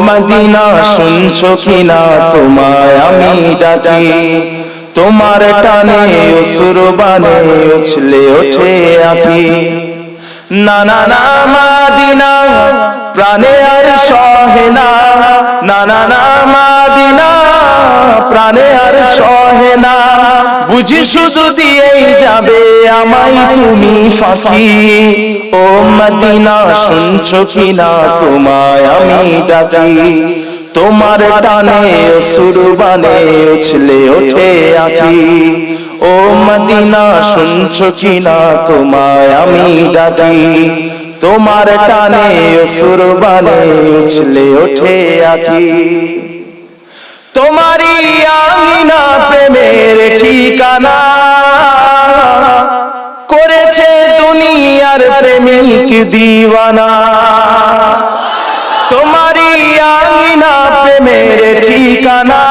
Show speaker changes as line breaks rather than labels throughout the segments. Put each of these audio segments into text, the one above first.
Medina শুনছো কিনা তোমায় আমি ডাকি, তোমার টানে অসুর বানে উছলে ওঠে আঁখি। না না না মদিনা প্রাণে আর সহে না, না না না মদিনা প্রাণে আর সহে না, বুঝি শুধু দিয়েই যাবে আমায় তুমি ফাঁকি। ও মদিনা শুনছো কিনা তোমায় আমি ডাকি, তোমার টানে অসুর বানে উছলে ওঠে আঁখি। ও মদিনা শুনছো কিনা তোমায় আমি ডাকি, তোমার টানে অসুর বানে উছলে ওঠে আঁখি। তোমারই আমিনা প্রেমের ঠিকানা, করেছে দুনিয়ার প্রেমিক দিওয়ানা। তোমারই আমিনা প্রেমের ঠিকানা,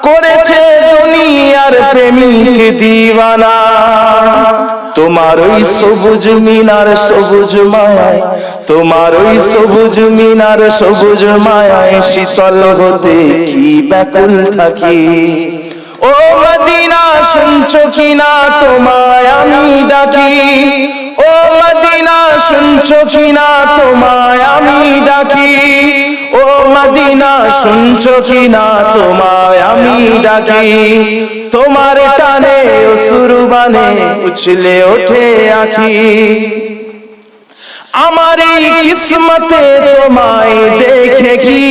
করেছে দুনিয়ার প্রেমিক দিওয়ানা। তোমার ওই সবুজ মিনার সবুজ মায়ায়, তোমার ওই সবুজ মিনার সবুজ মায়ায় শীতল হতে কি ব্যাকুল থাকি। ও মদিনা শুনছো কিনা তোমায় আমি ডাকি, ও মদিনা শুনছো কিনা তোমায় আমি ডাকি, ও মদিনা শুনছো কিনা তোমায় আমি ডাকি, তোমার টানে অসুর বানে উছলে ওঠে আঁখি। আমার এই কিসমতে তোমায় দেখে কি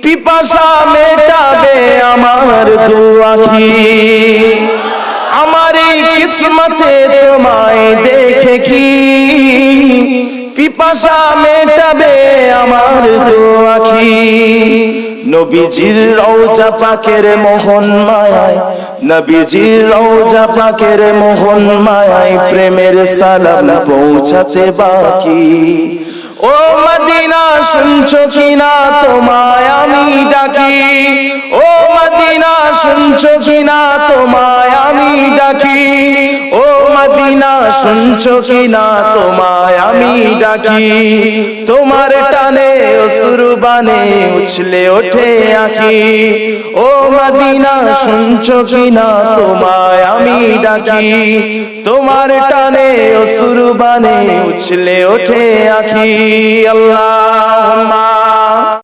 পিপাসা মেটাবে আমার দু আঁখি। আমার এই কিসমতে তোমায় দেখে কি পিপাসা মেটাবে আমার দু আঁখি। নবীজির রওজা পাকের মোহন মায়ায়, নবীজির রওজা পাকের মোহন মায়ায় প্রেমের সালাম পৌঁছাতে বাকি। ও মদিনা শুনছো কিনা তোমায় আমি ডাকি, ও মদিনা শুনছো কিনা তোমায় আমি ডাকি, ও মদিনা শুনছো কিনা তোমায় আমি ডাকি, তোমার টানে অসুর বানে উছলে ওঠে আঁখি। ও মদিনা শুনছো কিনা তোমায় আমি ডাকি, তোমার টানে অসুর বানে উছলে ওঠে আঁখি। আল্লাহুম্মা